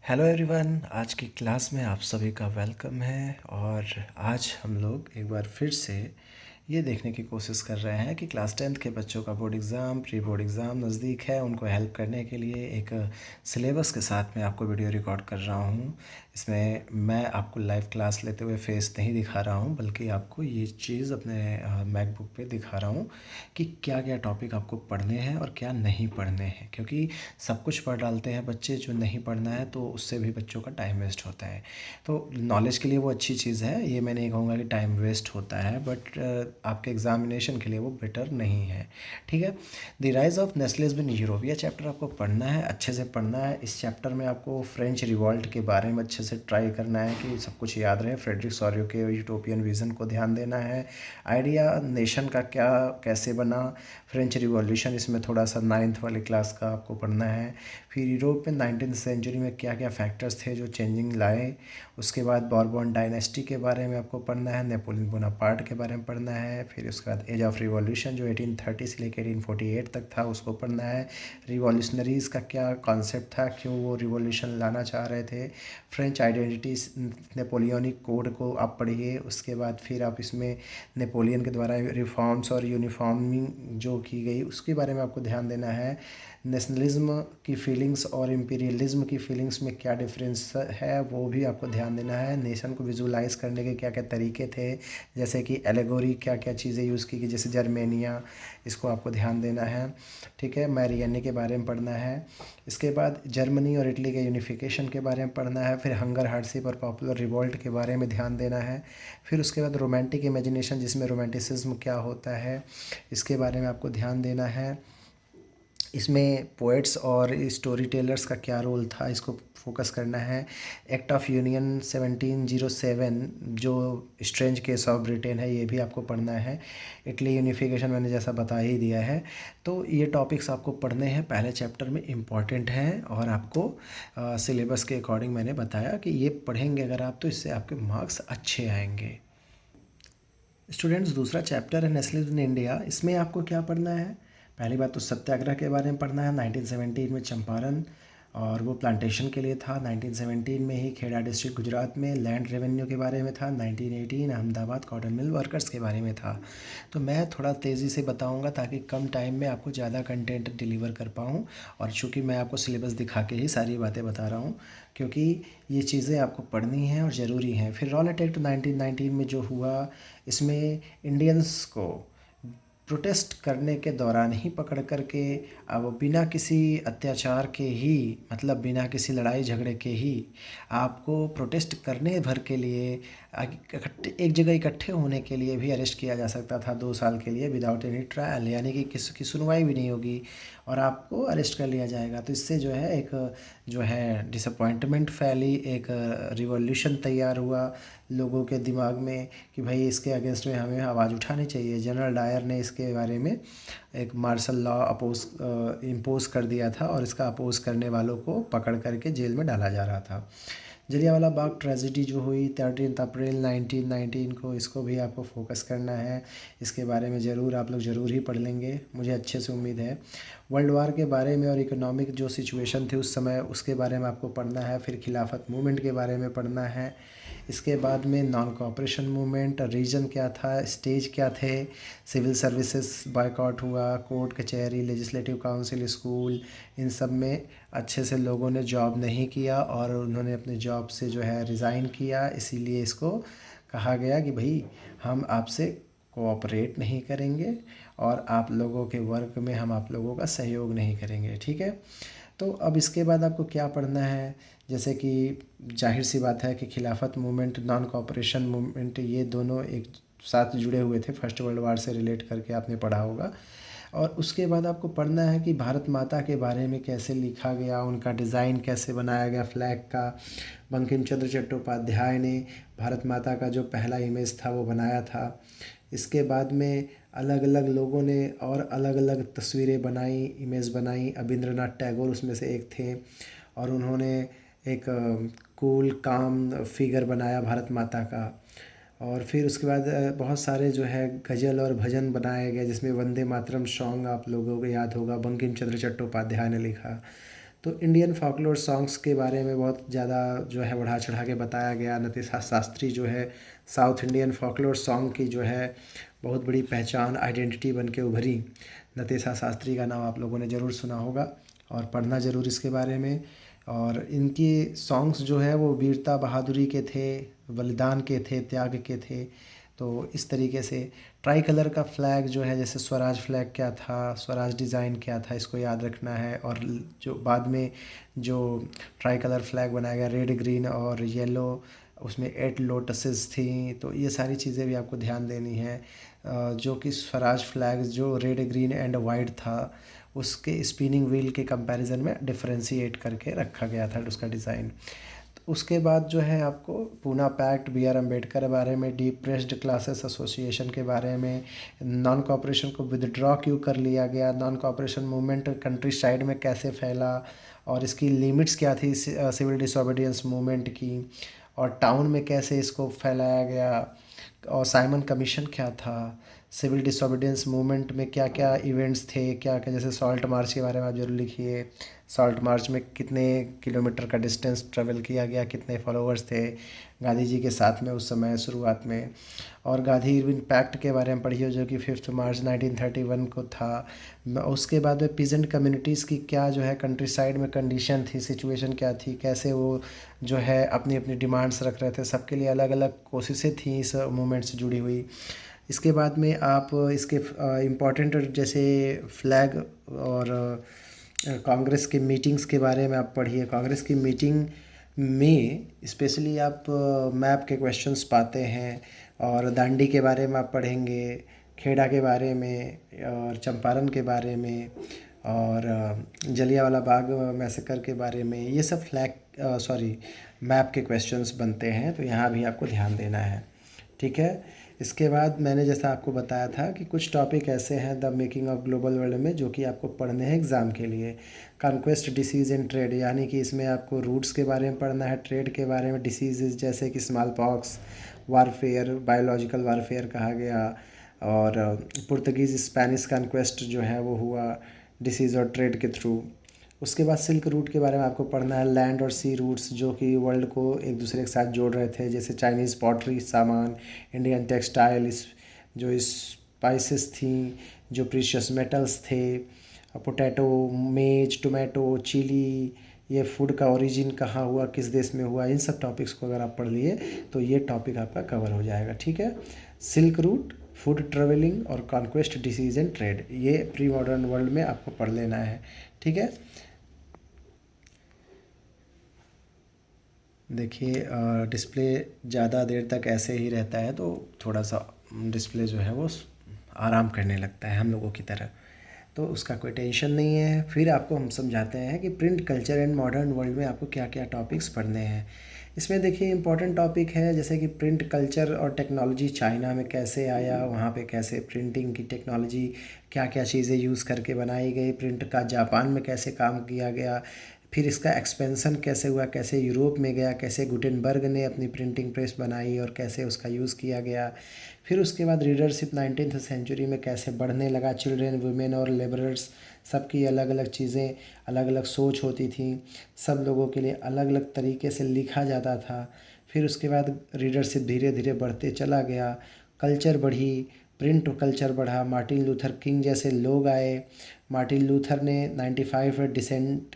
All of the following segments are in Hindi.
Hello everyone. आज की क्लास में आप सभी का वेलकम है। और आज हम लोग एक बार फिर से ये देखने की कोशिश कर रहे हैं कि क्लास 10th के बच्चों का board exam, pre board exam नज़दीक है। उनको हेल्प करने के लिए एक सिलेबस के साथ में आपको वीडियो रिकॉर्ड कर रहा हूँ। इसमें मैं आपको लाइव क्लास लेते हुए फेस नहीं दिखा रहा हूँ, बल्कि आपको ये चीज़ अपने मैकबुक पे दिखा रहा हूँ कि क्या क्या टॉपिक आपको पढ़ने हैं और क्या नहीं पढ़ने हैं। क्योंकि सब कुछ पढ़ डालते हैं बच्चे, जो नहीं पढ़ना है तो उससे भी बच्चों का टाइम वेस्ट होता है। तो नॉलेज के लिए वो अच्छी चीज़ है, ये मैं नहीं कहूँगा कि टाइम वेस्ट होता है, बट आपके एग्जामिनेशन के लिए वो बेटर नहीं है। ठीक है। The rise of nationalism in Europe, ये चैप्टर आपको पढ़ना है, अच्छे से पढ़ना है। इस चैप्टर में आपको फ्रेंच रिवॉल्ट के बारे में अच्छे से ट्राई करना है कि सब कुछ याद रहे। फ्रेडरिक सॉरियो के यूटोपियन विज़न को ध्यान देना है। आइडिया नेशन का क्या कैसे बना, फ्रेंच रिवॉल्यूशन, इसमें थोड़ा सा 9th वाली क्लास का आपको पढ़ना है। फिर यूरोप में 19th सेंचुरी में क्या क्या फैक्टर्स थे जो चेंजिंग लाए। उसके बाद बॉर्बन डायनेस्टी के बारे में आपको पढ़ना है। नेपोलियन बोनापार्ट के बारे में पढ़ना है। फिर उसके बाद एज ऑफ रिवॉल्यूशन जो 1830 से लेकर 1848 तक था, उसको पढ़ना है। रिवॉल्यूशनरीज़ का क्या कॉन्सेप्ट था, क्यों वो रिवॉल्यूशन लाना चाह रहे थे। फ्रेंच आइडेंटिटी, नेपोलियनिक कोड को आप पढ़िए। उसके बाद फिर आप इसमें नेपोलियन के द्वारा रिफॉर्म्स और यूनिफॉर्मिंग जो की गई उसके बारे में आपको ध्यान देना है। नेशनलिज्म की फीलिंग्स और इम्पीरियलिज्म की फीलिंग्स में क्या डिफरेंस है वो भी आपको ध्यान देना है। नेशन को विजुलाइज करने के क्या क्या तरीके थे, जैसे कि एलेगोरी क्या क्या चीज़ें यूज़ की गई, जैसे जर्मेनिया, इसको आपको ध्यान देना है। ठीक है। मैरियनी के बारे में पढ़ना है। इसके बाद जर्मनी और इटली के यूनिफिकेशन के बारे में पढ़ना है। फिर हंगर हार्डशिप और पॉपुलर रिवोल्ट के बारे में ध्यान देना है। फिर उसके बाद रोमांटिक इमेजिनेशन, जिसमें रोमांटिसिज्म क्या होता है, इसके बारे में आपको ध्यान देना है। इसमें पोएट्स और स्टोरी टेलर्स का क्या रोल था, इसको फोकस करना है। एक्ट ऑफ यूनियन 1707 जो स्ट्रेंज केस ऑफ ब्रिटेन है, ये भी आपको पढ़ना है। इटली यूनिफिकेशन मैंने जैसा बता ही दिया है। तो ये टॉपिक्स आपको पढ़ने हैं, पहले चैप्टर में इम्पॉर्टेंट हैं और आपको सिलेबस के अकॉर्डिंग मैंने बताया कि ये पढ़ेंगे अगर आप तो इससे आपके मार्क्स अच्छे आएंगे। स्टूडेंट्स, दूसरा चैप्टर है नेशनलिज्म इन इंडिया। इसमें आपको क्या पढ़ना है? पहली बात तो सत्याग्रह के बारे में पढ़ना है। 1917 में चंपारण, और वो प्लांटेशन के लिए था। 1917 में ही खेड़ा डिस्ट्रिक्ट गुजरात में लैंड रेवेन्यू के बारे में था। 1918 अहमदाबाद कॉटन मिल वर्कर्स के बारे में था। तो मैं थोड़ा तेज़ी से बताऊंगा ताकि कम टाइम में आपको ज़्यादा कंटेंट डिलीवर कर पाऊँ। और चूँकि मैं आपको सिलेबस दिखा के ही सारी बातें बता रहा हूँ, क्योंकि ये चीज़ें आपको पढ़नी हैं और ज़रूरी हैं। फिर रॉलेट एक्ट 1919 में जो हुआ, इसमें इंडियंस को प्रोटेस्ट करने के दौरान ही पकड़ करके, अब बिना किसी अत्याचार के ही, मतलब बिना किसी लड़ाई झगड़े के ही आपको प्रोटेस्ट करने भर के लिए एक जगह इकट्ठे होने के लिए भी अरेस्ट किया जा सकता था 2 साल के लिए विदाउट एनी ट्रायल, यानी कि किसी की सुनवाई भी नहीं होगी और आपको अरेस्ट कर लिया जाएगा। तो इससे जो है एक जो है डिसअपॉइंटमेंट फैली, एक रिवॉल्यूशन तैयार हुआ लोगों के दिमाग में कि भाई इसके अगेंस्ट में हमें आवाज़ उठानी चाहिए। जनरल डायर ने इसके बारे में एक मार्शल लॉ इम्पोज कर दिया था और इसका अपोज करने वालों को पकड़ करके जेल में डाला जा रहा था। जलियांवाला बाग ट्रेजिडी जो हुई 13 अप्रैल 1919 को, इसको भी आपको फोकस करना है। इसके बारे में ज़रूर आप लोग ज़रूर ही पढ़ लेंगे, मुझे अच्छे से उम्मीद है। वर्ल्ड वार के बारे में और इकोनॉमिक जो सिचुएशन थी उस समय, उसके बारे में आपको पढ़ना है। फिर खिलाफत मूवमेंट के बारे में पढ़ना है। इसके बाद में नॉन कोऑपरेशन मूवमेंट, रीजन क्या था, स्टेज क्या थे, सिविल सर्विसेज बायकॉट हुआ, कोर्ट कचहरी, लेजिस्लेटिव काउंसिल, स्कूल, इन सब में अच्छे से लोगों ने जॉब नहीं किया और उन्होंने अपने जॉब से जो है रिज़ाइन किया। इसीलिए इसको कहा गया कि भाई हम आपसे कोऑपरेट नहीं करेंगे और आप लोगों के वर्क में हम आप लोगों का सहयोग नहीं करेंगे। ठीक है। तो अब इसके बाद आपको क्या पढ़ना है, जैसे कि जाहिर सी बात है कि खिलाफत मूवमेंट, नॉन कोऑपरेशन मूवमेंट, ये दोनों एक साथ जुड़े हुए थे, फर्स्ट वर्ल्ड वार से रिलेट करके आपने पढ़ा होगा। और उसके बाद आपको पढ़ना है कि भारत माता के बारे में कैसे लिखा गया, उनका डिज़ाइन कैसे बनाया गया फ्लैग का। बंकिम चंद्र चट्टोपाध्याय ने भारत माता का जो पहला इमेज था वो बनाया था। इसके बाद में अलग अलग लोगों ने और अलग अलग तस्वीरें बनाई, इमेज बनाई। अबिंद्रनाथ टैगोर उसमें से एक थे और उन्होंने एक कूल काम फिगर बनाया भारत माता का। और फिर उसके बाद बहुत सारे जो है गज़ल और भजन बनाए गए, जिसमें वंदे मातरम सॉन्ग आप लोगों को याद होगा, बंकिम चंद्र चट्टोपाध्याय ने लिखा। तो इंडियन फॉकलोर सॉन्ग्स के बारे में बहुत ज़्यादा जो है बढ़ा चढ़ा के बताया गया। नतीशा शास्त्री जो है साउथ इंडियन फॉकलोर सॉन्ग की जो है बहुत बड़ी पहचान आइडेंटिटी बन के उभरी। नतीशा शास्त्री का नाम आप लोगों ने ज़रूर सुना होगा और पढ़ना ज़रूर इसके बारे में। और इनकी सॉन्ग्स जो है वो वीरता बहादुरी के थे, बलिदान के थे, त्याग के थे। तो इस तरीके से ट्राई कलर का फ्लैग जो है, जैसे स्वराज फ्लैग क्या था, स्वराज डिज़ाइन क्या था, इसको याद रखना है। और जो बाद में जो ट्राई कलर फ्लैग बनाया गया रेड ग्रीन और येलो, उसमें 8 लोटसेस थी। तो ये सारी चीज़ें भी आपको ध्यान देनी है। जो कि स्वराज फ्लैग जो रेड ग्रीन एंड वाइट था उसके स्पिनिंग व्हील के कंपैरिजन में डिफरेंशिएट करके रखा गया था उसका डिज़ाइन। उसके बाद जो है आपको Poona pact, B R Ambedkar के बारे में, डिप्रेस्ड क्लासेस एसोसिएशन के बारे में, नॉन कॉपरेशन को विदड्रॉ क्यों कर लिया गया, non cooperation movement country side में कैसे फैला और इसकी लिमिट्स क्या थी सिविल डिसोबीडियंस मूवमेंट की, और टाउन में कैसे इसको फैलाया गया, और साइमन कमीशन क्या था, सिविल डिसोबीडियंस मूवमेंट में क्या क्या इवेंट्स थे, क्या क्या, जैसे सॉल्ट मार्च के बारे में आप जरूर लिखिए। सॉल्ट मार्च में कितने किलोमीटर का डिस्टेंस ट्रेवल किया गया, कितने फॉलोअर्स थे गांधी जी के साथ में उस समय शुरुआत में। और गांधी इरविन पैक्ट के बारे में पढ़िए जो कि 5 मार्च 1931 को था। उसके बाद में पीजेंट कम्युनिटीज़ की क्या जो है कंट्री साइड में कंडीशन थी, सिचुएशन क्या थी, कैसे वो जो है अपनी अपनी डिमांड्स रख रहे थे, सबके लिए अलग अलग कोशिशें थी इस मूवमेंट से जुड़ी हुई। इसके बाद में आप इसके इम्पॉर्टेंट जैसे फ्लैग और कांग्रेस की मीटिंग्स के बारे में आप पढ़िए। कांग्रेस की मीटिंग में स्पेशली आप मैप के क्वेश्चंस पाते हैं, और दांडी के बारे में आप पढ़ेंगे, खेड़ा के बारे में और चंपारण के बारे में, और जलियांवाला बाग मैसेकर के बारे में। ये सब मैप के क्वेश्चंस बनते हैं, तो यहाँ भी आपको ध्यान देना है। ठीक है। इसके बाद मैंने जैसा आपको बताया था कि कुछ टॉपिक ऐसे हैं the making of global world में जो कि आपको पढ़ने हैं एग्ज़ाम के लिए। कॉन्क्वेस्ट, डिसीज़ एंड ट्रेड, यानी कि इसमें आपको रूट्स के बारे में पढ़ना है, ट्रेड के बारे में, डिसीज़ जैसे कि small pox, warfare, biological warfare कहा गया, और पुर्तगीज़ स्पेनिश कॉन्क्वेस्ट जो है वो हुआ डिसीज़ और ट्रेड के थ्रू। उसके बाद सिल्क रूट के बारे में आपको पढ़ना है, लैंड और सी रूट्स जो कि वर्ल्ड को एक दूसरे के साथ जोड़ रहे थे, जैसे चाइनीज़ पॉटरी सामान, इंडियन टेक्सटाइल, जो स्पाइसेस थी, जो प्रीशियस मेटल्स थे, पोटैटो, मेज, टोमेटो, चिली, ये फूड का ओरिजिन कहाँ हुआ, किस देश में हुआ, इन सब टॉपिक्स को अगर आप पढ़ लिए तो ये टॉपिक आपका कवर हो जाएगा। ठीक है। सिल्क रूट, फूड ट्रेवलिंग और कॉन्क्वेस्ट, डिसीज़ एंड ट्रेड, ये प्री मॉडर्न वर्ल्ड में आपको पढ़ लेना है। ठीक है। देखिए डिस्प्ले ज़्यादा देर तक ऐसे ही रहता है तो थोड़ा सा डिस्प्ले जो है वो आराम करने लगता है हम लोगों की तरह, तो उसका कोई टेंशन नहीं है। फिर आपको हम समझाते हैं कि print culture and modern world में आपको क्या क्या टॉपिक्स पढ़ने हैं। इसमें देखिए इंपॉर्टेंट टॉपिक है जैसे कि प्रिंट कल्चर और टेक्नोलॉजी चाइना में कैसे आया, वहाँ पे कैसे प्रिंटिंग की टेक्नोलॉजी क्या क्या चीज़ें यूज़ करके बनाई गई, प्रिंट का जापान में कैसे काम किया गया, फिर इसका एक्सपेंसन कैसे हुआ, कैसे यूरोप में गया, कैसे गुटेनबर्ग ने अपनी प्रिंटिंग प्रेस बनाई और कैसे उसका यूज़ किया गया। फिर उसके बाद रीडरशिप 19th सेंचुरी में कैसे बढ़ने लगा, चिल्ड्रेन, वुमेन और लेबरर्स सबकी अलग अलग चीज़ें, अलग अलग सोच होती थी, सब लोगों के लिए अलग अलग तरीके से लिखा जाता था। फिर उसके बाद रीडरशिप धीरे धीरे बढ़ते चला गया, कल्चर बढ़ी, प्रिंट कल्चर बढ़ा, मार्टिन लूथर किंग जैसे लोग आए। मार्टिन लूथर ने 95 डिसेंट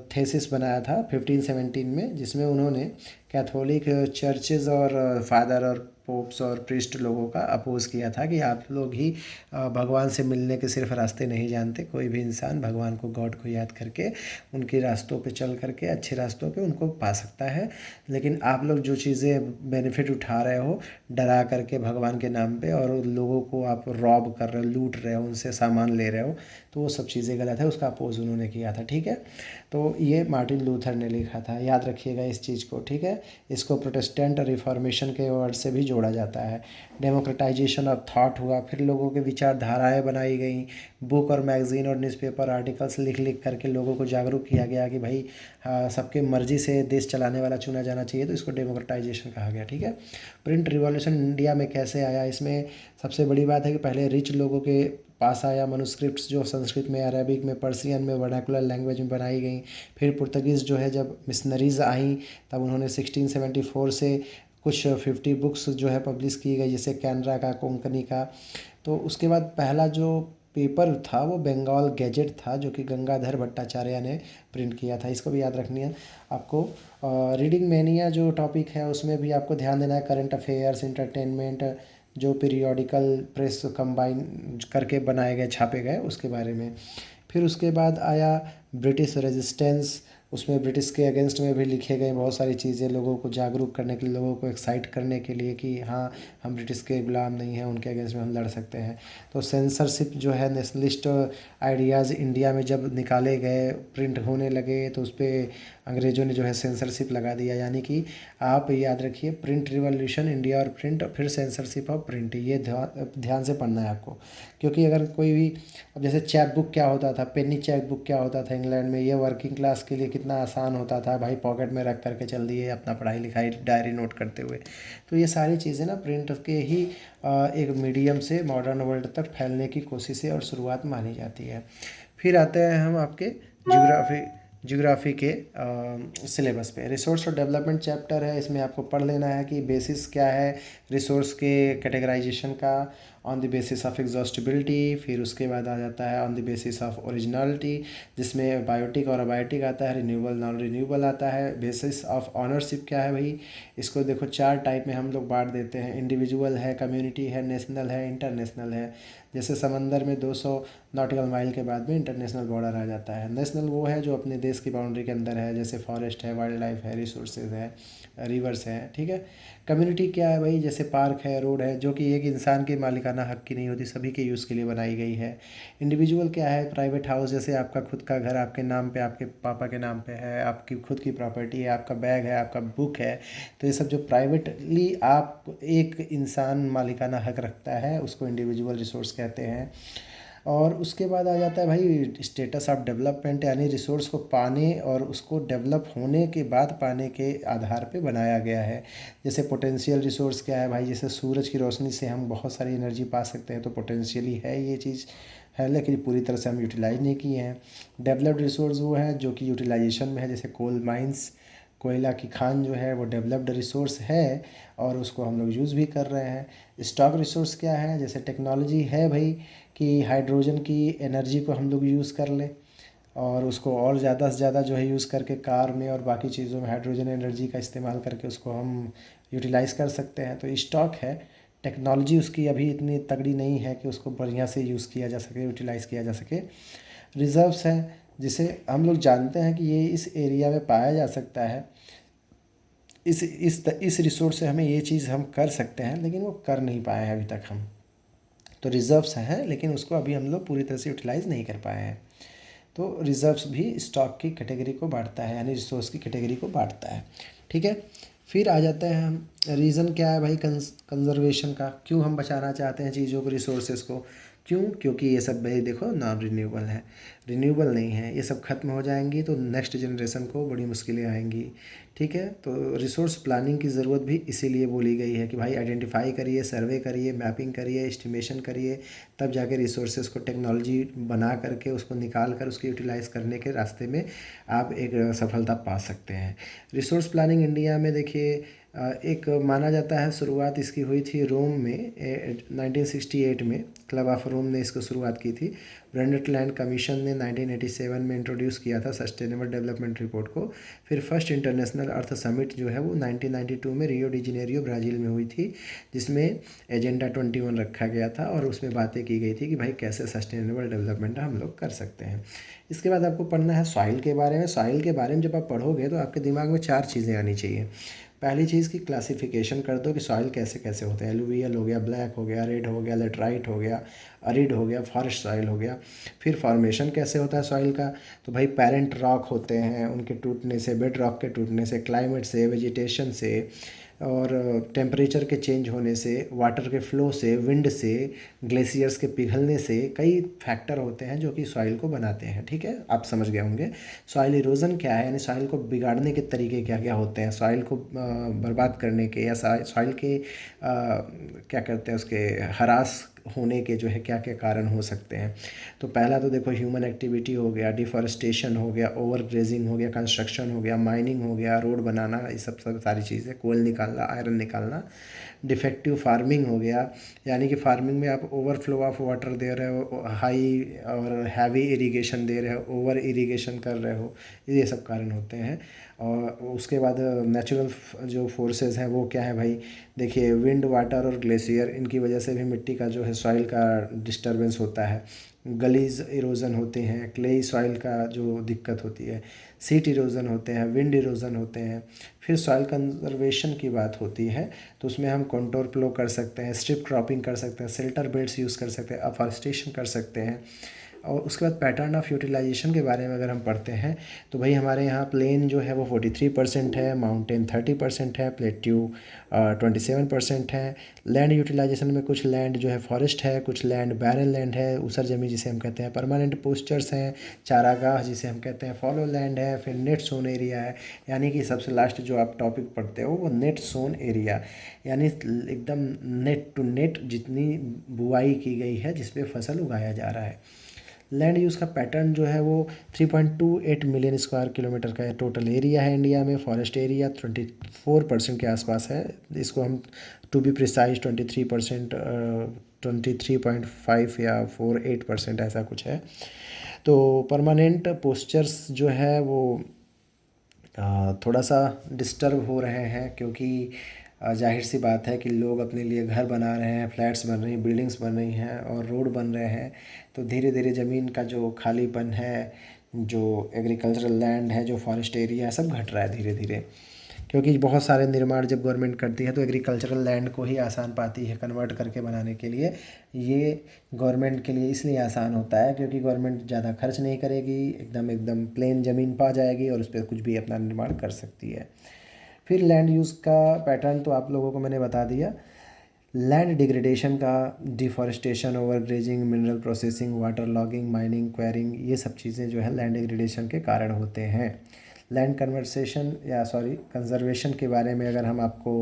थेसिस बनाया था 1517 में, जिसमें उन्होंने कैथोलिक चर्चेज़ और फादर और पोप्स और प्रीस्ट लोगों का अपोज़ किया था कि आप लोग ही भगवान से मिलने के सिर्फ रास्ते नहीं जानते, कोई भी इंसान भगवान को, गॉड को याद करके उनके रास्तों पे चल करके अच्छे रास्तों पे उनको पा सकता है। लेकिन आप लोग जो चीज़ें बेनिफिट उठा रहे हो डरा करके भगवान के नाम पे, और लोगों को आप रॉब कर रहे हो, लूट रहे हो, उनसे सामान ले रहे हो, तो वो सब चीज़ें गलत है। उसका अपोज उन्होंने किया था। ठीक है। तो ये मार्टिन लूथर ने लिखा था, याद रखिएगा इस चीज़ को। ठीक है। इसको प्रोटेस्टेंट रिफॉर्मेशन के वर्ड से भी जोड़ा जाता है। डेमोक्रेटाइजेशन ऑफ थॉट हुआ, फिर लोगों के विचारधाराएं बनाई गई, बुक और मैगज़ीन और न्यूज़पेपर आर्टिकल्स लिख लिख करके लोगों को जागरूक किया गया कि भाई सबके मर्ज़ी से देश चलाने वाला चुना जाना चाहिए, तो इसको डेमोक्रेटाइजेशन कहा गया। ठीक है। प्रिंट रिवॉल्यूशन इंडिया में कैसे आया, इसमें सबसे बड़ी बात है कि पहले रिच लोगों के पास आया, मनुस्क्रिप्ट्स जो संस्कृत में, अरेबिक में, पर्सियन में, वर्नाकुलर लैंग्वेज में बनाई गई। फिर पुर्तगीज़ जो है जब मिशनरीज़ आई तब उन्होंने 1674 से कुछ 50 बुक्स जो है पब्लिश की गई, जैसे कैनरा का, कोंकणी का। तो उसके बाद पहला जो पेपर था वो बंगाल गैजेट था, जो कि गंगाधर भट्टाचार्य ने प्रिंट किया था। इसको भी याद रखनी है आपको। रीडिंग मैनिया जो टॉपिक है उसमें भी आपको ध्यान देना है। करंट अफेयर्स, इंटरटेनमेंट, जो पीरियोडिकल प्रेस कंबाइन करके बनाए गए, छापे गए, उसके बारे में। फिर उसके बाद आया ब्रिटिश रेजिस्टेंस। उसमें ब्रिटिश के अगेंस्ट में भी लिखे गए बहुत सारी चीज़ें, लोगों को जागरूक करने के लिए, लोगों को एक्साइट करने के लिए कि हाँ, हम ब्रिटिश के गुलाम नहीं हैं, उनके अगेंस्ट में हम लड़ सकते हैं। तो सेंसरशिप जो है, नेशनलिस्ट आइडियाज़ इंडिया में जब निकाले गए, प्रिंट होने लगे, तो उस पर अंग्रेज़ों ने जो है सेंसरशिप लगा दिया। यानी कि आप याद रखिए, प्रिंट रिवॉल्यूशन, इंडिया और प्रिंट, फिर सेंसरशिप ऑफ प्रिंट, ये ध्यान से पढ़ना है आपको। क्योंकि अगर कोई भी, अब जैसे चैप बुक क्या होता था, पेनी चैप बुक क्या होता था इंग्लैंड में, ये वर्किंग क्लास के लिए कितना आसान होता था भाई, पॉकेट में रख करके चल दिए अपना पढ़ाई लिखाई, डायरी नोट करते हुए। तो ये सारी चीज़ें ना प्रिंट के ही एक मीडियम से मॉडर्न वर्ल्ड तक फैलने की कोशिशें और शुरुआत मानी जाती है। फिर आते हैं हम आपके ज्योग्राफी के सिलेबस पे। रिसोर्स और डेवलपमेंट चैप्टर है, इसमें आपको पढ़ लेना है कि बेसिस क्या है रिसोर्स के कैटेगराइजेशन का, on the basis of exhaustibility. फिर उसके बाद आ जाता है on the basis of originality, जिसमें बायोटिक और अबायोटिक आता है, रिन्यूएबल नॉन रिन्यूएबल आता है। बेसिस ऑफ ऑनरशिप क्या है भाई, इसको देखो 4 टाइप में हम लोग बांट देते हैं। इंडिविजुअल है, कम्युनिटी है, नेशनल है, इंटरनेशनल है। जैसे समंदर में 200 नॉटिकल माइल के बाद में इंटरनेशनल बॉर्डर आ जाता है। नेशनल वो है जो अपने देश की बाउंड्री के अंदर है, जैसे फॉरेस्ट है, वाइल्ड लाइफ है, रिसोर्सेज है, रिवर्स है, ठीक है। कम्युनिटी क्या है भाई, जैसे पार्क है, रोड है, जो कि एक इंसान के मालिकाना हक की नहीं होती, सभी के यूज़ के लिए बनाई गई है। इंडिविजुअल क्या है, प्राइवेट हाउस, जैसे आपका खुद का घर आपके नाम पे, आपके पापा के नाम पे है, आपकी खुद की प्रॉपर्टी है, आपका बैग है, आपका बुक है। तो ये सब जो प्राइवेटली आप एक इंसान मालिकाना हक रखता है, उसको इंडिविजुअल रिसोर्स कहते हैं। और उसके बाद आ जाता है भाई स्टेटस ऑफ डेवलपमेंट, यानी रिसोर्स को पाने और उसको डेवलप होने के बाद पाने के आधार पे बनाया गया है। जैसे पोटेंशियल रिसोर्स क्या है भाई, जैसे सूरज की रोशनी से हम बहुत सारी एनर्जी पा सकते हैं, तो पोटेंशियली है ये चीज़ है, लेकिन पूरी तरह से हम यूटिलाइज नहीं किए हैं। डेवलप्ड रिसोर्स वो है जो कि यूटिलाइजेशन में है, जैसे कोल माइंस, कोयला की खान जो है वो डेवलप्ड रिसोर्स है और उसको हम लोग यूज़ भी कर रहे हैं। स्टॉक रिसोर्स क्या है, जैसे टेक्नोलॉजी है भाई कि हाइड्रोजन की एनर्जी को हम लोग यूज़ कर लें और उसको और ज़्यादा से ज़्यादा जो है यूज़ करके कार में और बाकी चीज़ों में हाइड्रोजन एनर्जी का इस्तेमाल करके उसको हम यूटिलाइज़ कर सकते हैं। तो स्टॉक है, टेक्नोलॉजी उसकी अभी इतनी तगड़ी नहीं है कि उसको बढ़िया से यूज़ किया जा सके, यूटिलाइज़ किया जा सके। रिज़र्व्स है, जिसे हम लोग जानते हैं कि ये इस एरिया में पाया जा सकता है, इस रिसोर्स से हमें ये चीज़ हम कर सकते हैं, लेकिन वो कर नहीं पाए हैं अभी तक हम। तो रिज़र्व्स हैं, लेकिन उसको अभी हम लोग पूरी तरह से यूटिलाइज़ नहीं कर पाए हैं। तो रिज़र्व्स भी स्टॉक की कैटेगरी को बांटता है, यानी रिसोर्स की कैटेगरी को बांटता है, ठीक है। फिर आ जाते हैं हम, रीज़न क्या है भाई कंजर्वेशन का, क्यों हम बचाना चाहते हैं चीज़ों को, रिसोर्सेज को। क्यों, क्योंकि ये सब भाई देखो नॉन रिन्यूएबल है, रिन्यूएबल नहीं है, ये सब खत्म हो जाएंगी तो नेक्स्ट जनरेशन को बड़ी मुश्किलें आएंगी, ठीक है। तो रिसोर्स प्लानिंग की ज़रूरत भी इसीलिए बोली गई है कि भाई आइडेंटिफाई करिए, सर्वे करिए, मैपिंग करिए, एस्टिमेशन करिए, तब जाके रिसोर्सेज को टेक्नोलॉजी बना करके उसको निकाल कर उसको यूटिलाइज़ करने के रास्ते में आप एक सफलता पा सकते हैं। रिसोर्स प्लानिंग इंडिया में देखिए एक माना जाता है शुरुआत इसकी हुई थी रोम में 1968 में, क्लब ऑफ रोम ने इसको शुरुआत की थी। ब्रंडटलैंड कमीशन ने 1987 में इंट्रोड्यूस किया था सस्टेनेबल डेवलपमेंट रिपोर्ट को। फिर फर्स्ट इंटरनेशनल अर्थ समिट जो है वो 1992 में रियो डी जेनेरियो ब्राज़ील में हुई थी, जिसमें एजेंडा 21 रखा गया था और उसमें बातें की गई थी कि भाई कैसे सस्टेनेबल डेवलपमेंट हम लोग कर सकते हैं। इसके बाद आपको पढ़ना है सॉइल के बारे में। सॉइल के बारे में जब आप पढ़ोगे तो आपके दिमाग में 4 चीज़ें आनी चाहिए। पहली चीज़ की क्लासिफिकेशन कर दो कि सॉइल कैसे कैसे होते हैं। एलुवियल हो गया, ब्लैक हो गया, रेड हो गया, लेटराइट हो गया, अरिड हो गया, फॉरेस्ट सॉइल हो गया। फिर फॉर्मेशन कैसे होता है सॉइल का, तो भाई पेरेंट रॉक होते हैं, उनके टूटने से, बेड रॉक के टूटने से, क्लाइमेट से, वेजिटेशन से और टेम्परेचर के चेंज होने से, वाटर के फ्लो से, विंड से, ग्लेशियर्स के पिघलने से, कई फैक्टर होते हैं जो कि सॉइल को बनाते हैं, ठीक है। आप समझ गए होंगे। सॉइल इरोजन क्या है, यानी सॉइल को बिगाड़ने के तरीके क्या क्या होते हैं, सॉइल को बर्बाद करने के या सॉइल के क्या करते हैं उसके हरास होने के जो है क्या क्या कारण हो सकते हैं। तो पहला तो देखो ह्यूमन एक्टिविटी हो गया, डिफॉरेस्टेशन हो गया, ओवर ग्रेजिंग हो गया, कंस्ट्रक्शन हो गया, माइनिंग हो गया, रोड बनाना, ये सब सारी चीज़ें, कोल निकालना, आयरन निकालना। डिफेक्टिव फार्मिंग हो गया, यानी कि फार्मिंग में आप ओवरफ्लो ऑफ वाटर दे रहे हो, हाई और हैवी इरिगेशन दे रहे हो, ओवर इरिगेशन कर रहे हो, ये सब कारण होते हैं। और उसके बाद नेचुरल जो फोर्सेस हैं वो क्या है भाई, देखिए विंड, वाटर और ग्लेशियर, इनकी वजह से भी मिट्टी का जो है सॉइल का डिस्टरबेंस होता है। गलीज इरोज़न होते हैं, क्लेई सॉइल का जो दिक्कत होती है, सीट इरोज़न होते हैं, विंड इरोज़न होते हैं। फिर सॉइल कंजर्वेशन की बात होती है तो उसमें हम कंटोर प्लो कर सकते हैं, स्ट्रिप क्रॉपिंग कर सकते हैं, शेल्टर बेल्ट्स यूज़ कर सकते हैं, अफॉरेस्टेशन कर सकते हैं। और उसके बाद पैटर्न ऑफ यूटिलाइजेशन के बारे में अगर हम पढ़ते हैं तो भाई हमारे यहाँ प्लेन जो है वो 43% है, माउंटेन 30% है, प्लेट्यू 27% है। लैंड यूटिलाइजेशन में कुछ लैंड जो है फॉरेस्ट है, कुछ लैंड बैरन लैंड है, ऊसर ज़मीन जिसे हम कहते हैं, परमानेंट पोस्चर्स हैं, चारागाह जिसे हम कहते हैं, फॉलो लैंड है, फिर नेट सोन एरिया है। यानी कि सबसे लास्ट जो आप टॉपिक पढ़ते हो वो नेट सोन एरिया, यानी एकदम नेट टू नेट जितनी बुआई की गई है जिस पे फसल उगाया जा रहा है। लैंड यूज़ का पैटर्न जो है वो 3.28 मिलियन स्क्वायर किलोमीटर का टोटल एरिया है इंडिया में। फॉरेस्ट एरिया 24% के आसपास है, इसको हम टू बी प्रिसाइज 23%, 23.5 या 48% ऐसा कुछ है। तो परमानेंट पोस्चर्स जो है वो थोड़ा सा डिस्टर्ब हो रहे हैं, क्योंकि जाहिर सी बात है कि लोग अपने लिए घर बना रहे हैं, फ्लैट्स बन रही हैं, बिल्डिंग्स बन रही हैं और रोड बन रहे हैं। तो धीरे धीरे ज़मीन का जो खालीपन है, जो एग्रीकल्चरल लैंड है, जो फॉरेस्ट एरिया है, सब घट रहा है धीरे धीरे। क्योंकि बहुत सारे निर्माण जब गवर्नमेंट करती है तो एग्रीकल्चरल लैंड को ही आसान पाती है कन्वर्ट करके बनाने के लिए। ये गवर्नमेंट के लिए इसलिए आसान होता है क्योंकि गवर्नमेंट ज़्यादा खर्च नहीं करेगी, एकदम एकदम प्लेन ज़मीन पा जाएगी और उस पर कुछ भी अपना निर्माण कर सकती है। फिर लैंड यूज़ का पैटर्न तो आप लोगों को मैंने बता दिया। लैंड डिग्रेडेशन का, deforestation, over grazing, mineral processing, water logging, mining, quarrying, ये सब चीज़ें जो है लैंड डिग्रेडेशन के कारण होते हैं। लैंड कंजर्वेशन के बारे में अगर हम आपको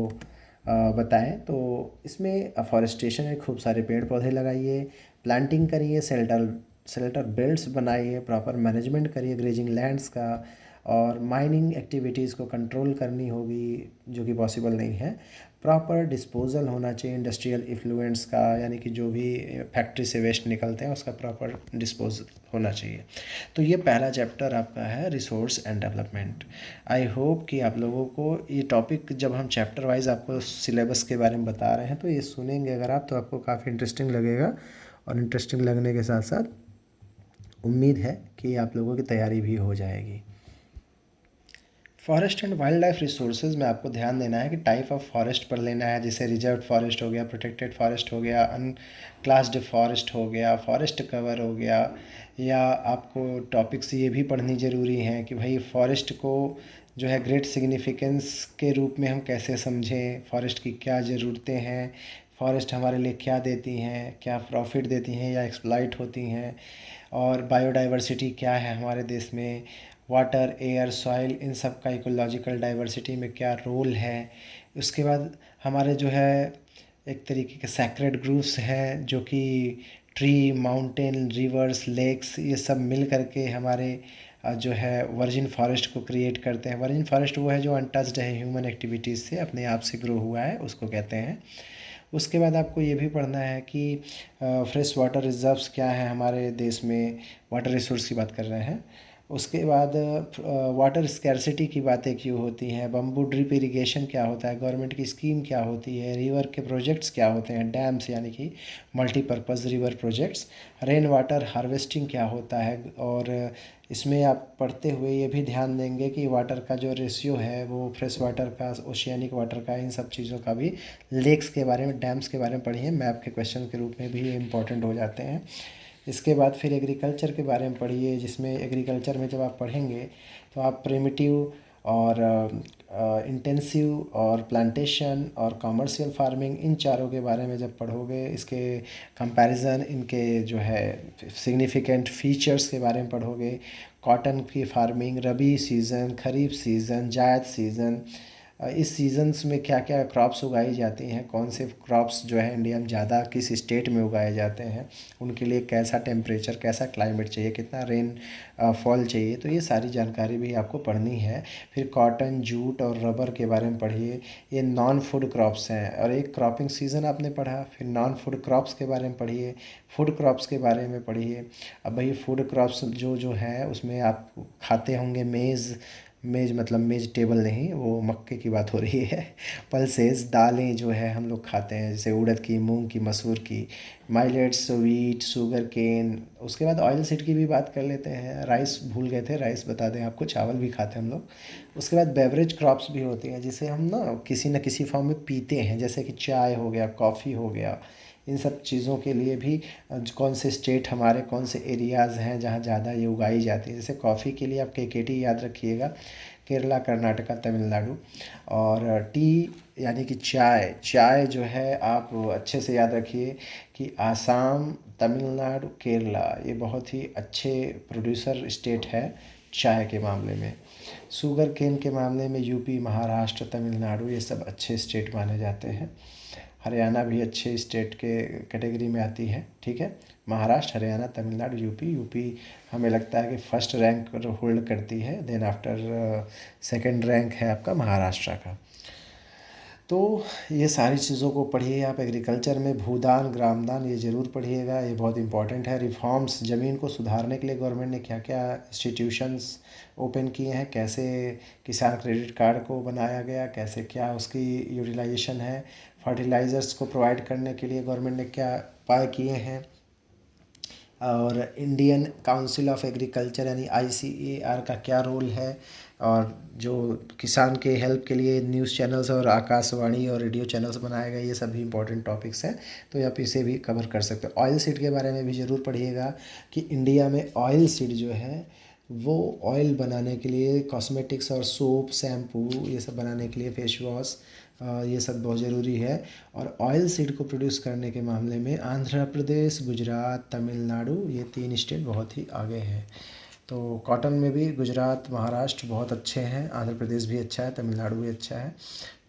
बताएं तो इसमें अफॉरेस्टेशन है, खूब सारे पेड़ पौधे लगाइए, प्लांटिंग करिए, शेल्टर बेल्ट्स बनाइए, प्रॉपर मैनेजमेंट करिए ग्रेजिंग लैंड्स का, और माइनिंग एक्टिविटीज़ को कंट्रोल करनी होगी जो कि पॉसिबल नहीं है। प्रॉपर डिस्पोजल होना चाहिए इंडस्ट्रियल इफ्लुएंट्स का, यानी कि जो भी फैक्ट्री से वेस्ट निकलते हैं उसका प्रॉपर डिस्पोज होना चाहिए। तो ये पहला चैप्टर आपका है resource and development. I hope कि आप लोगों को ये टॉपिक, जब हम चैप्टर वाइज आपको सिलेबस के बारे में बता रहे हैं तो ये सुनेंगे अगर आप, तो आपको काफ़ी इंटरेस्टिंग लगेगा। और इंटरेस्टिंग लगने के साथ साथ उम्मीद है कि आप लोगों की तैयारी भी हो जाएगी। Forest and wild life resources में आपको ध्यान देना है कि टाइप ऑफ फॉरेस्ट पर लेना है, जैसे रिजर्व फॉरेस्ट हो गया, प्रोटेक्टेड फॉरेस्ट हो गया, अनक्लास्ड फॉरेस्ट हो गया, फॉरेस्ट कवर हो गया। या आपको टॉपिक्स ये भी पढ़नी ज़रूरी हैं कि भाई फॉरेस्ट को जो है ग्रेट सिग्निफिकेंस के रूप में हम कैसे समझें, फॉरेस्ट की क्या ज़रूरतें हैं, फॉरेस्ट हमारे लिए क्या देती हैं, क्या प्रॉफिट देती हैं या एक्सप्लॉइट होती हैं, और बायोडाइवर्सिटी क्या है हमारे देश में, वाटर, एयर, सॉइल, इन सब का इकोलॉजिकल डाइवर्सिटी में क्या रोल है। उसके बाद हमारे जो है एक तरीके के सैक्रेड ग्रुप्स हैं जो कि ट्री, माउंटेन, रिवर्स, लेक्स, ये सब मिल करके हमारे जो है वर्जिन फॉरेस्ट को क्रिएट करते हैं। वर्जिन फॉरेस्ट वो है जो अनटच्ड है ह्यूमन एक्टिविटीज़ से, अपने आप से ग्रो हुआ है, उसको कहते हैं। उसके बाद आपको ये भी पढ़ना है कि फ्रेश वाटर रिजर्व्स क्या हैं हमारे देश में, वाटर रिसोर्स की बात कर रहे हैं। उसके बाद वाटर स्कैरसिटी की बातें क्यों होती हैं, बम्बू ड्रिप इरिगेशन क्या होता है, गवर्नमेंट की स्कीम क्या होती है, रिवर के प्रोजेक्ट्स क्या होते हैं, डैम्स यानी कि multipurpose river projects, rain water harvesting क्या होता है। और इसमें आप पढ़ते हुए ये भी ध्यान देंगे कि वाटर का जो रेशियो है वो फ्रेश वाटर का, ओशियानिक वाटर का, इन सब चीज़ों का भी, लेक्स के बारे में, डैम्स के बारे में पढ़िए, मैप के क्वेश्चन के रूप में भी ये इंपॉर्टेंट हो जाते हैं। इसके बाद फिर एग्रीकल्चर के बारे में पढ़िए, जिसमें एग्रीकल्चर में जब आप पढ़ेंगे तो आप प्रिमिटिव और इंटेंसिव और प्लांटेशन और कॉमर्शियल फार्मिंग, इन चारों के बारे में जब पढ़ोगे, इसके कंपैरिजन, इनके जो है सिग्निफिकेंट फीचर्स के बारे में पढ़ोगे, कॉटन की फार्मिंग, रबी सीज़न, खरीफ सीज़न, जायद सीज़न, इस सीजन्स में क्या क्या क्रॉप्स उगाई जाती हैं, कौन से क्रॉप्स जो है इंडिया में ज़्यादा किस स्टेट में उगाए जाते हैं, उनके लिए कैसा टेम्परेचर, कैसा क्लाइमेट चाहिए, कितना रेन फॉल चाहिए, तो ये सारी जानकारी भी आपको पढ़नी है। फिर कॉटन, जूट और रबर के बारे में पढ़िए। ये नॉन फूड क्रॉप्स हैं, और एक क्रॉपिंग सीज़न आपने पढ़ा। फिर नॉन फूड क्रॉप्स के बारे में पढ़िए, फूड क्रॉप्स के बारे में पढ़िए। अब भाई फूड क्रॉप्स जो जो है उसमें आप खाते होंगे मेज़, मेज मतलब मेज टेबल नहीं, वो मक्के की बात हो रही है। पल्सेस, दालें जो है हम लोग खाते हैं, जैसे उड़द की, मूंग की, मसूर की, माइलेट्स, व्हीट, शुगर केन। उसके बाद ऑयल सीड की भी बात कर लेते हैं। राइस भूल गए थे, राइस बता दें आपको, चावल भी खाते हैं हम लोग। उसके बाद बेवरेज क्रॉप्स भी होती हैं, जिसे हम ना किसी फॉर्म में पीते हैं, जैसे कि चाय हो गया, कॉफ़ी हो गया। इन सब चीज़ों के लिए भी कौन से स्टेट हमारे, कौन से एरियाज़ हैं जहाँ ज़्यादा ये उगाई जाती है। जैसे कॉफ़ी के लिए आप केकेटी याद रखिएगा, केरला, कर्नाटका, तमिलनाडु। और टी यानी कि चाय, चाय जो है आप अच्छे से याद रखिए कि आसाम, तमिलनाडु, केरला, ये बहुत ही अच्छे प्रोड्यूसर स्टेट है चाय के मामले में। शुगर केन के मामले में यूपी, महाराष्ट्र, तमिलनाडु, ये सब अच्छे स्टेट माने जाते हैं। हरियाणा भी अच्छे स्टेट के कैटेगरी में आती है, ठीक है। महाराष्ट्र, हरियाणा, तमिलनाडु, यूपी। यूपी हमें लगता है कि फर्स्ट रैंक होल्ड करती है, देन आफ्टर सेकंड रैंक है आपका महाराष्ट्र का। तो ये सारी चीज़ों को पढ़िए आप। एग्रीकल्चर में भूदान, ग्रामदान, ये ज़रूर पढ़िएगा, ये बहुत इंपॉर्टेंट है। रिफॉर्म्स, ज़मीन को सुधारने के लिए गवर्नमेंट ने क्या क्या इंस्टीट्यूशंस ओपन किए हैं, कैसे किसान क्रेडिट कार्ड को बनाया गया, कैसे क्या उसकी यूटिलाइजेशन है, फर्टिलाइज़र्स को प्रोवाइड करने के लिए गवर्नमेंट ने क्या उपाय किए हैं, और इंडियन काउंसिल ऑफ एग्रीकल्चर यानी ICAR का क्या रोल है, और जो किसान के हेल्प के लिए न्यूज़ चैनल्स और आकाशवाणी और रेडियो चैनल्स बनाए गए, ये सभी इंपॉर्टेंट टॉपिक्स हैं, तो आप इसे भी कवर कर सकते हो। ऑयल सीड के बारे में भी ज़रूर पढ़िएगा कि इंडिया में ऑयल सीड जो है वो ऑयल बनाने के लिए, कॉस्मेटिक्स और सोप, शैम्पू, ये सब बनाने के लिए, फेस वॉश, ये सब बहुत ज़रूरी है। और ऑयल सीड को प्रोड्यूस करने के मामले में आंध्र प्रदेश, गुजरात, तमिलनाडु, ये 3 स्टेट बहुत ही आगे हैं। तो कॉटन में भी गुजरात, महाराष्ट्र बहुत अच्छे हैं, आंध्र प्रदेश भी अच्छा है, तमिलनाडु भी अच्छा है।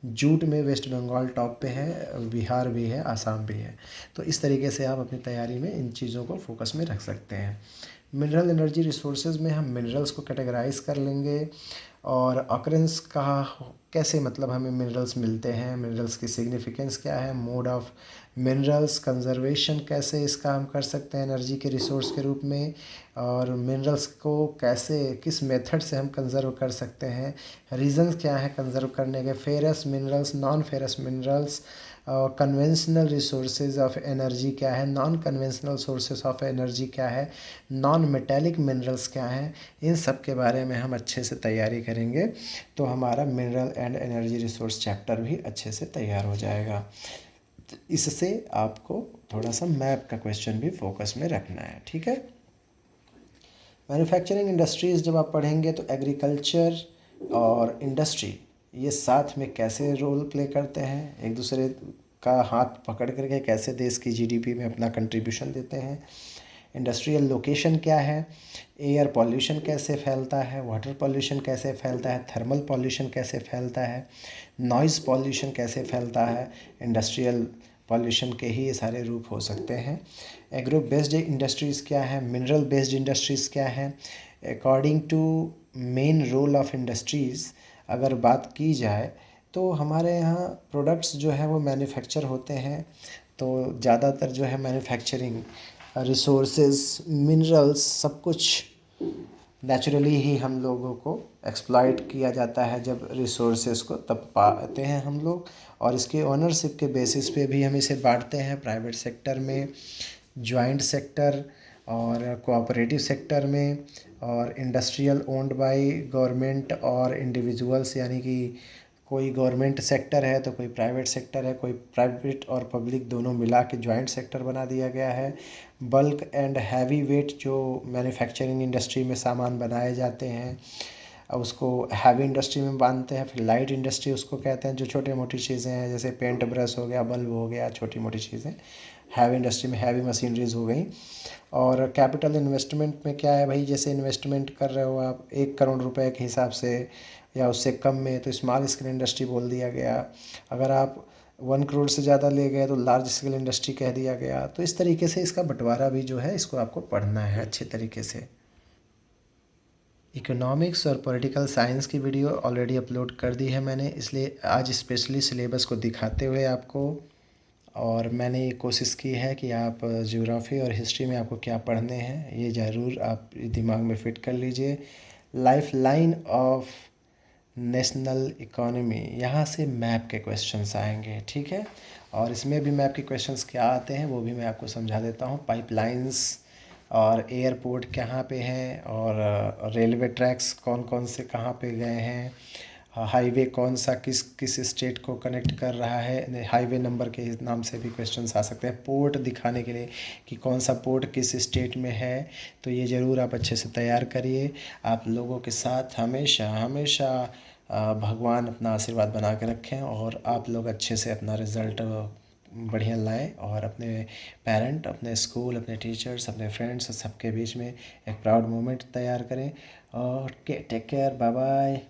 जूट में वेस्ट बंगाल टॉप पे है, बिहार भी है, आसाम भी है। तो इस तरीके से आप अपनी तैयारी में इन चीज़ों को फोकस में रख सकते हैं। मिनरल एनर्जी रिसोर्सेज में हम मिनरल्स को कैटेगराइज कर लेंगे, और ऑकरेंस का कैसे, मतलब हमें मिनरल्स मिलते हैं, मिनरल्स की सिग्निफिकेंस क्या है, मोड ऑफ मिनरल्स कंजर्वेशन कैसे इसका हम कर सकते हैं एनर्जी के रिसोर्स के रूप में, और मिनरल्स को कैसे, किस मेथड से हम कंज़र्व कर सकते हैं, रीज़न्स क्या है कंज़र्व करने के, ferrous minerals, non ferrous minerals, conventional resources of energy क्या है, non conventional sources of energy क्या है, नॉन मेटेलिक मिनरल्स क्या हैं, इन सब के बारे में हम अच्छे से तैयारी करेंगे तो हमारा mineral and energy resource chapter भी अच्छे से तैयार हो जाएगा। तो इससे आपको थोड़ा सा मैप का क्वेश्चन भी फोकस में रखना है, ठीक है। मैन्युफैक्चरिंग इंडस्ट्रीज़ जब आप पढ़ेंगे तो एग्रीकल्चर और इंडस्ट्री ये साथ में कैसे रोल प्ले करते हैं, एक दूसरे का हाथ पकड़ करके कैसे देश की जीडीपी में अपना कंट्रीब्यूशन देते हैं। इंडस्ट्रियल लोकेशन क्या है, एयर पॉल्यूशन कैसे फैलता है, वाटर पॉल्यूशन कैसे फैलता है, थर्मल पॉल्यूशन कैसे फैलता है, नॉइज़ पॉल्यूशन कैसे फैलता है। इंडस्ट्रियल पॉल्यूशन के ही ये सारे रूप हो सकते हैं। एग्रो बेस्ड इंडस्ट्रीज़ क्या है, मिनरल बेस्ड इंडस्ट्रीज़ क्या है। According to main role of industries अगर बात की जाए तो हमारे यहाँ प्रोडक्ट्स जो है वो मैन्युफैक्चर होते हैं, तो ज़्यादातर जो है मैन्युफैक्चरिंग रिसोर्सेज, मिनरल्स, सब कुछ नेचुरली ही हम लोगों को एक्सप्लॉइट किया जाता है। जब रिसोर्सेज को तब पाते हैं हम लोग, और इसके ओनरशिप के बेसिस पे भी हम इसे बांटते हैं प्राइवेट सेक्टर में, जॉइंट सेक्टर और कोऑपरेटिव सेक्टर में, और इंडस्ट्रियल ओन्ड बाय गवर्नमेंट और इंडिविजुअल्स, यानी कि कोई गवर्नमेंट सेक्टर है तो कोई प्राइवेट सेक्टर है, कोई प्राइवेट और पब्लिक दोनों मिला के जॉइंट सेक्टर बना दिया गया है। बल्क एंड हैवी वेट जो मैन्युफैक्चरिंग इंडस्ट्री में सामान बनाए जाते हैं उसको हैवी इंडस्ट्री में बांधते हैं। फिर लाइट इंडस्ट्री उसको कहते हैं जो छोटी मोटी चीज़ें हैं, जैसे पेंट ब्रश हो गया, बल्ब हो गया, छोटी मोटी चीज़ें हैवी इंडस्ट्री में, हैवी मशीनरीज हो गई। और कैपिटल इन्वेस्टमेंट में क्या है भाई, जैसे इन्वेस्टमेंट कर रहे हो आप 1 करोड़ रुपए के हिसाब से या उससे कम में तो स्मॉल स्केल इंडस्ट्री बोल दिया गया। अगर आप 1 करोड़ से ज़्यादा ले गए तो लार्ज स्केल इंडस्ट्री कह दिया गया। तो इस तरीके से इसका बंटवारा भी जो है इसको आपको पढ़ना है अच्छे तरीके से। इकोनॉमिक्स और पॉलिटिकल साइंस की वीडियो ऑलरेडी अपलोड कर दी है मैंने, इसलिए आज स्पेशली सिलेबस को दिखाते हुए आपको, और मैंने ये कोशिश की है कि आप ज्योग्राफी और हिस्ट्री में आपको क्या पढ़ने हैं ये ज़रूर आप दिमाग में फ़िट कर लीजिए। Life line of national economy, यहाँ से मैप के क्वेश्चंस आएंगे, ठीक है। और इसमें भी मैप के क्वेश्चंस क्या आते हैं वो भी मैं आपको समझा देता हूँ। पाइपलाइंस और एयरपोर्ट कहाँ पे हैं, और रेलवे ट्रैक्स कौन कौन से कहाँ पे गए हैं, हाईवे कौन सा किस किस स्टेट को कनेक्ट कर रहा है, हाईवे नंबर के नाम से भी क्वेश्चंस आ सकते हैं। पोर्ट दिखाने के लिए कि कौन सा पोर्ट किस स्टेट में है, तो ये ज़रूर आप अच्छे से तैयार करिए। आप लोगों के साथ हमेशा हमेशा भगवान अपना आशीर्वाद बना के रखें, और आप लोग अच्छे से अपना रिज़ल्ट बढ़िया लाएं, और अपने पेरेंट, अपने स्कूल, अपने टीचर्स, अपने फ्रेंड्स सबके बीच में एक प्राउड मोमेंट तैयार करें। और टेक केयर, बाय बाय।